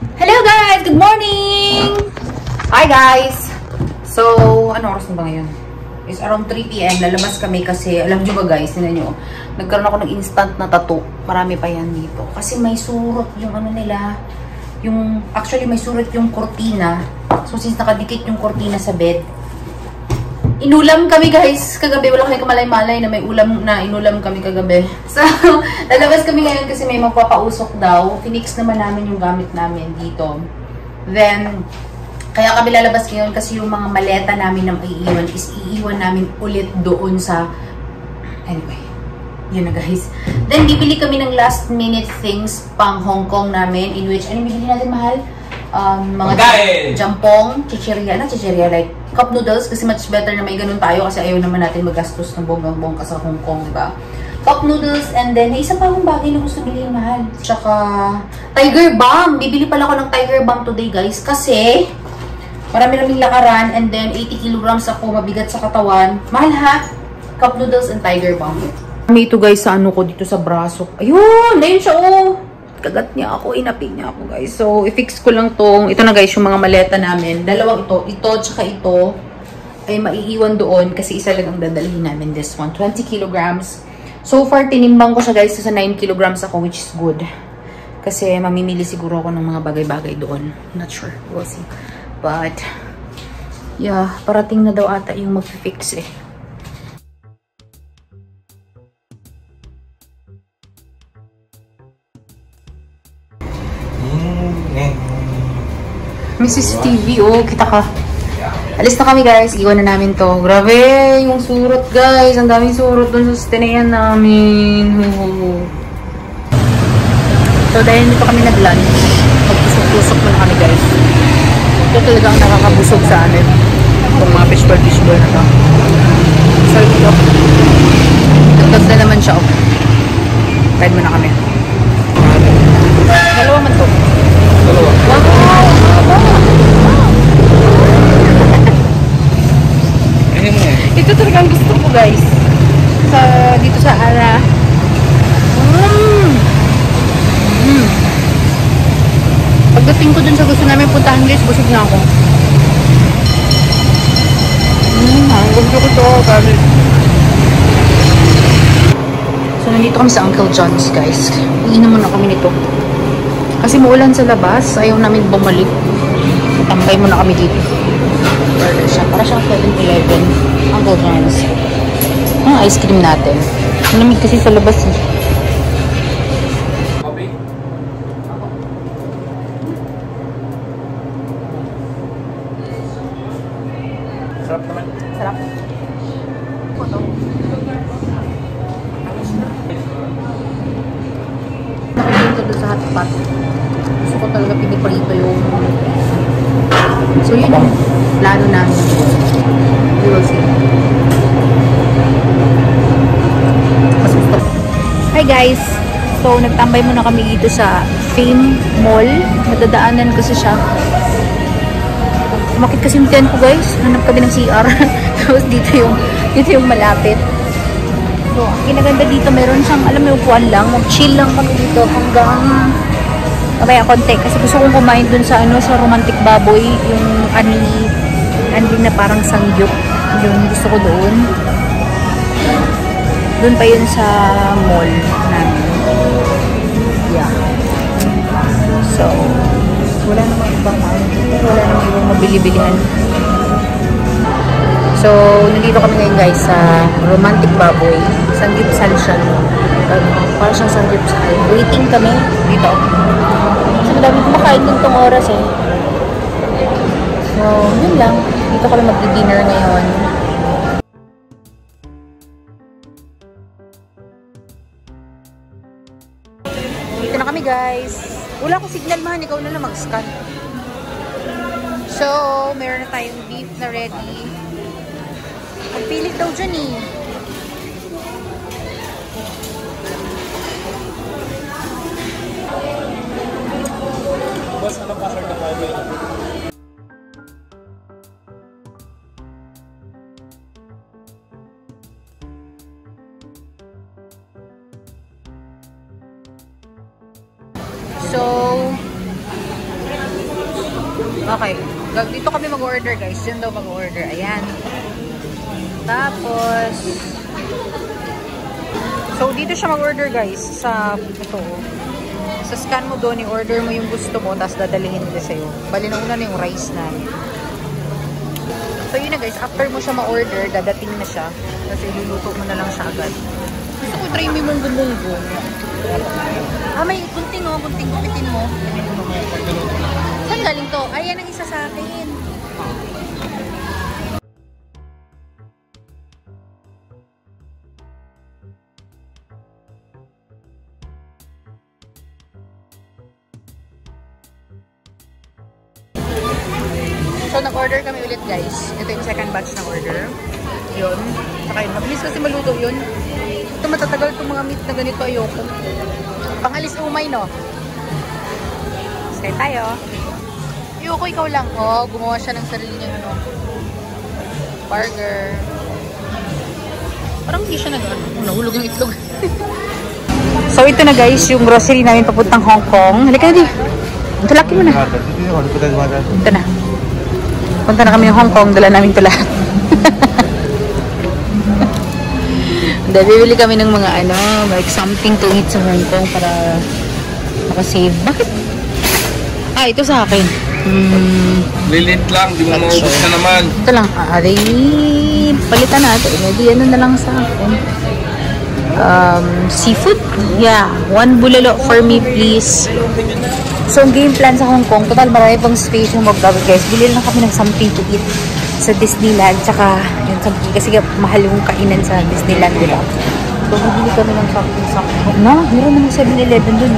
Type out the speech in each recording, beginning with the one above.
Hello guys! Good morning! Hi guys! So, ano oras na ba ngayon? It's around 3 PM. Lalabas kami kasi, alam nyo ba guys, tingnan nyo, nagkaroon ako ng instant na tattoo. Marami pa yan dito. Kasi may surot yung ano nila, actually may surot yung kortina. So, since nakadikit yung kortina sa bed, inulam kami guys kagabi. Wala kami kamalay-malay na may ulam na inulam kami kagabi. So, lalabas kami ngayon kasi may magpapausok daw. Finix naman namin yung gamit namin dito. Then, kaya kami lalabas ngayon kasi yung mga maleta namin na maiiwan is iiwan namin ulit doon sa... Anyway, yun na guys. Then, bibili kami ng last minute things pang Hong Kong namin, in which, ano bibili natin, mahal? Mga jampong, chichirya like cup noodles, kasi much better na may ganun tayo kasi ayaw naman natin magastos ng bonggang-bongga sa Hong Kong, diba? Cup noodles, and then may isa pa akong bagay na gusto bilhin, mahal. Tsaka Tiger Balm. Bibili pala ako ng Tiger Balm today, guys, kasi marami-raming lakaran, and then 80 kilograms ako, mabigat sa katawan. Mahal ha? Cup noodles and Tiger Balm. May ito guys sa ano ko dito sa braso. Ayun! Ayun siya oh! Kagat niya ako, inapig niya ako guys. So, i-fix ko lang tong, ito na guys, yung mga maleta namin. Dalawang ito, tsaka ito, ay maiiwan doon kasi isa lang ang dadalhin namin, this one. 20 kilograms. So far, tinimbang ko siya guys, sa 9 kilograms ako, which is good. Kasi mamimili siguro ako ng mga bagay-bagay doon. Not sure, we'll see. But, yeah, parating na daw ata yung mag-fix eh. Mrs. TV, oh, kita ka. Alis na kami guys, iwan na namin to. Grabe, yung surot guys. Ang daming surot dun sa stinayan namin. So, dahil dito kami nag-lunch, magpusok-pusok muna kami guys. Ito talaga ang nakakabusog sa amin. Itong mga fishball na to. So, ito. Tugtog na naman siya, oh. Kain muna kami. Dalawa man to. Dalawa. Wow! Ito talaga ang gusto ko guys. Dito sa Ara. Pagdating ko dun sa gusto namin puntahan guys, busog na ako. Ang gusto ko to. So nandito kami sa Uncle John's guys. Iinom muna kami nito. Kasi maulan sa labas, ayaw namin bumalik. Tambay muna kami dito. Para siyang 7-Eleven. Uncle John's. Ang ice cream natin. Malamig kasi sa labas eh. Sarap naman. Sarap. Ito. Nakikita doon sa hotpot. Gusto ko talaga piniprito yung... So yun yung plano namin. We will see. Mas gusto. Hi guys! So nagtambay muna kami dito sa Fame Mall. Nadadaanan kasi siya. Umakit kasi yung tent ko guys. Hanap kami ng CR. Tapos dito yung malapit. So ang kinaganda dito, meron siyang, alam mo, upuan lang. Mag-chill lang kami dito hanggang mamaya konti. Kasi gusto kong kumain dun sa sa romantic baboy. Yung anli na parang sangyup. Yun, gusto ko doon. Doon pa yun sa mall namin. Yeah. So, wala namang ibang wala namang ibang mabili-bilihan. So, nandito kami ngayon guys sa romantic baboy. Sangyupsal siya. Parang siyang sangyupsal. Waiting kami dito. So, madami kumakain din tong oras eh. So, yun lang. Dito kami mag-dinner ngayon. Dito na kami guys. Wala akong signal, man. Ikaw na lang mag-scan. So, meron na tayong beef na ready. Magpilit daw dyan eh. Boss, ano password na pa? So, Okay. Dito kami mag-order, guys. Diyan daw mag-order. Ayan. Tapos, so, dito siya mag-order, guys. Sa, ito, sa scan mo doon, i-order mo yung gusto mo, tapos dadalihin nila sa'yo. Bali na una na yung rice na. So, yun na, guys. After mo siya ma-order, dadating na siya. Kasi iluluto mo na lang siya agad. Gusto ko try mo yung munggo-munggo. May gunting, oh. Gunting, gupitin mo. Saan galing to? Ayan ang isa sa akin. So, nag-order kami ulit, guys. Ito yung second batch ng order. Yun. Saka yun. Mabilis kasi maluto yun. Ito matatagal itong mga meat na ganito. Ayoko. Pangalis umay, no? Stay tayo. Ayoko, ikaw lang. Oh, gumawa siya ng sarili niya, ano. Burger. Parang hindi siya nahulog yung itlog. So, ito na, guys. Yung grocery namin papuntang Hong Kong. Halika na, di. Tulaki mo na. Ito na. Punta na kami ng Hong Kong, dala namin ito lahat. Bibili kami ng mga like something to eat sa Hong Kong para makasave. Bakit? Ito sa akin. Lilit lang, di mo maubos na naman. Ito lang. Palitan natin. Maybe ano na lang sa akin. Seafood? Yeah. 1 bulalo for me, please. So, ang game plan sa Hong Kong, total marami pang space yung mag-gawin, guys. Bili lang kami ng something to eat sa Disneyland. Tsaka, yun, kasi mahal yung kainan sa Disneyland, diba? So, bili kami ng something. Meron naman 7-Eleven dun.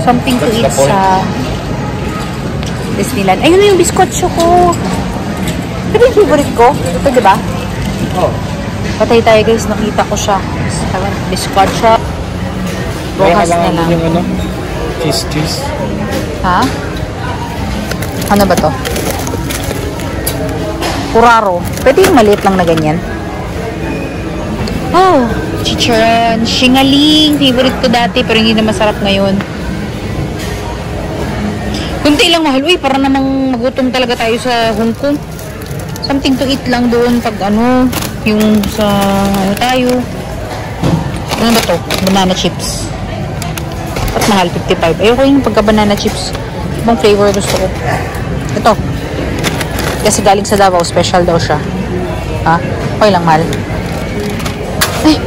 Something to eat sa Disneyland. Ayun na yung biskotso ko. Ito yung favorite ko. Ito, diba? Oh. Patay tayo, guys. Nakita ko siya. Biskotso. Bukas na lang. Yung cheese. Ha? Ano ba to? Curaro. Pwede yung maliit lang na ganyan. Oh, chicharon. Shingaling. Favorite ko dati pero hindi na masarap ngayon. Kunti lang mahal. Uy, para namang magutom talaga tayo sa Hong Kong. Something to eat lang doon pag yung sa tayo. Ano ba to? Banana chips. At mahal, 55. Ayoko yung pagka-banana chips. Ibang flavor gusto ko. Ito. Kasi galing sa Davao, special daw siya. Ha? Okay lang, mahal. Ay!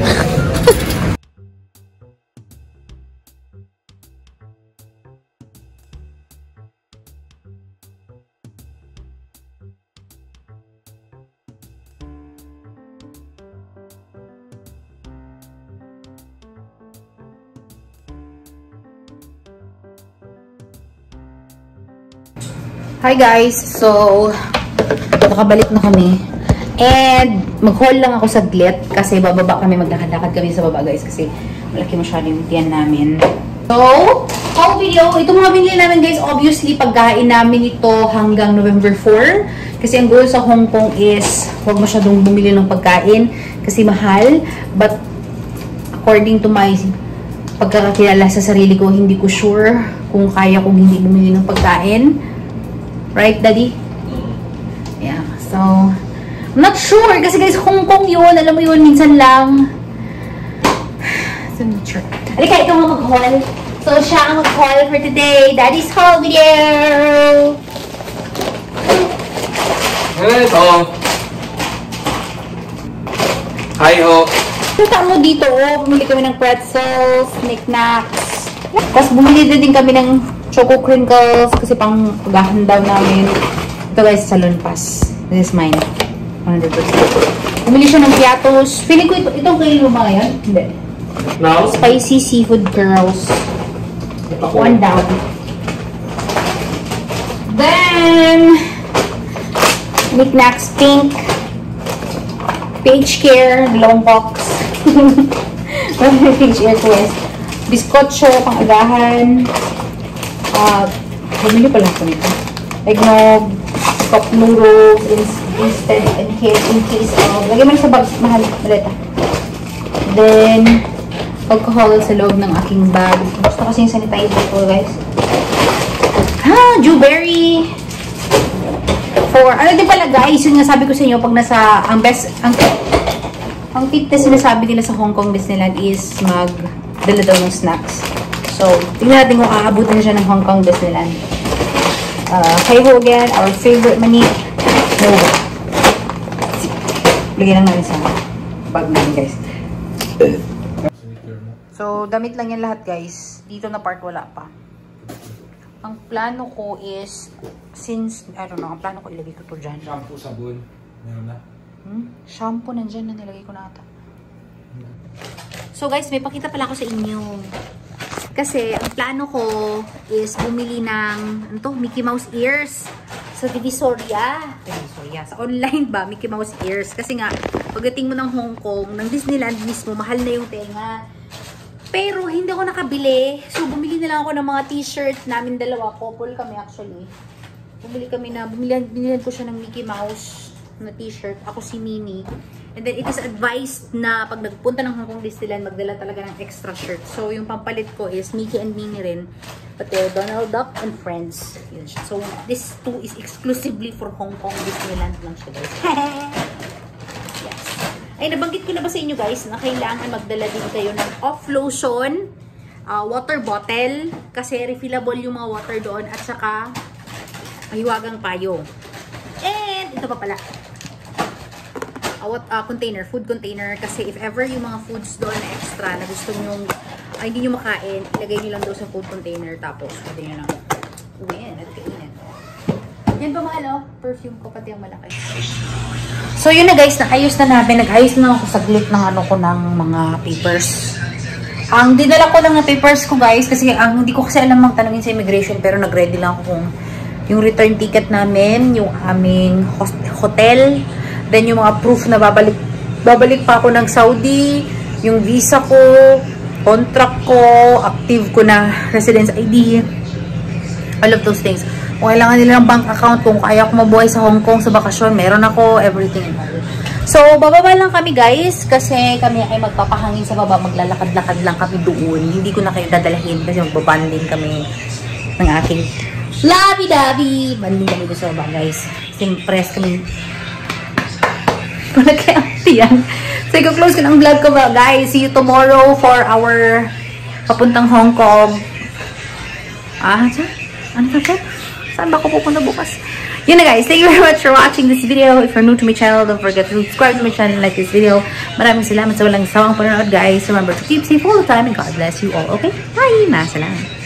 Hi guys! So, nakabalik na kami. And, mag-haul lang ako saglit kasi bababa kami, maglakad-lakad kami sa baba guys kasi malaki masyado yung tiyan namin. So, haul video. Ito mga binili namin guys, obviously pagkain namin ito hanggang November 4. Kasi ang goal sa Hong Kong is huwag masyadong bumili ng pagkain kasi mahal. But, according to my pagkakakilala sa sarili ko, hindi ko sure kung kaya kong hindi bumili ng pagkain. Right, Daddy? Yeah. So, I'm not sure. Kasi guys, Hong Kong yun. Alam mo yun, minsan lang. So, I'm not sure. Alika, ikaw nga mag-haul. So, siya ang mag-haul for today. Daddy's haul video! Ito. Hi ho. Kita mo dito, bumili kami ng pretzels, knickknacks. Tapos bumili din kami ng choco crinkles kasi pang paghahandaw namin. Ito guys, Salon Pass. This is mine. 100%. Bumili siya ng piatos. Feeling ko itong kayo ba ngayon? Hindi. Now? Spicy seafood curls. One down. Then, knickknacks pink. Page care, dalawang box. Page care twist. Biskotso, pang-agahan. Bumili pala ko nito. Eggnog, cup noodles, instead, in case of, lagay mo na sa bag, mahal, maleta. Then, alcohol sa loob ng aking bag. Gusto kasi yung sanitizer ko, guys. Dewberry. for, ano din pala guys, yun nga sabi ko sa inyo, pag nasa, ang tip na sinasabi nila sa Hong Kong Disneyland is magdala daw ng snacks. So, tingnan natin kung aabutin na siya ng Hong Kong Disneyland. Hey ho again, our favorite mani. No. Lagyan lang natin sa bag natin guys. So, damit lang yan lahat guys. Dito na part wala pa. Ang plano ko is, since, I don't know, ang plano ko ilagay ko to dyan. Shampoo, sabon. Meron na. Shampoo nandyan na nilagay ko na ata. So guys, may pakita pala ako sa inyo. Kasi, ang plano ko is bumili ng, ano to, Mickey Mouse ears. Sa Divisoria. Sa online ba, Mickey Mouse ears. Kasi nga, pagdating mo ng Hong Kong, ng Disneyland mismo, mahal na yung tenga. Pero, hindi ako nakabili. So, bumili na lang ako ng mga t-shirt namin dalawa. Couple kami actually. Bumilihan ko siya ng Mickey Mouse na t-shirt. Ako si Minnie. And then, it is advised na pag nagpunta ng Hong Kong Disneyland, magdala talaga ng extra shirt. So, yung pampalit ko is Mickey and Minnie rin. Pati Donald Duck and Friends. Yun siya. So, this too is exclusively for Hong Kong Disneyland lang siya, guys. Yes. Ay, nabanggit ko na ba sa inyo, guys, na kailangan magdala din kayo ng off lotion, water bottle, kasi refillable yung mga water doon, at saka mahiwagang payong. And, ito pa pala. Container, food container, kasi if ever yung mga foods doon na extra na gusto nyo, hindi nyo makain, ilagay nyo lang doon sa food container, tapos pwede nyo lang uwiin at kainin. Yan ba mahal, oh? Perfume ko, pati ang malaki. So yun na guys, nag-ayos na ako saglit ng ng mga papers. Ang dinala ko lang ng papers ko guys, kasi hindi ko kasi alam magtanongin sa immigration, pero nag-ready lang ako kung yung return ticket namin, yung aming hotel, then yung mga proof na babalik pa ako ng Saudi, yung visa ko, contract ko, active ko na residence ID, all of those things. Kung kailangan nila ng bank account, kung kaya ko mabuhay sa Hong Kong sa bakasyon, meron ako, everything and all. So, bababa lang kami guys, kasi kami ay magpapahangin sa baba, maglalakad-lakad lang kami doon. Hindi ko na kayo dadalahin kasi magbabanding kami ng aking labi-dabi. Banding kami doon sa baba guys. Impress kami. Kung nagkayakti yan. So, i-close ko ng vlog ko ba guys. See you tomorrow for our papuntang Hong Kong. Ano ka? Saan ba ako pupunta bukas? Yun na guys, thank you very much for watching this video. If you're new to my channel, don't forget to subscribe to my channel and like this video. Maraming salamat sa walang sawang panonood guys. Remember to keep safe all the time and God bless you all. Okay? Bye! Masalamat!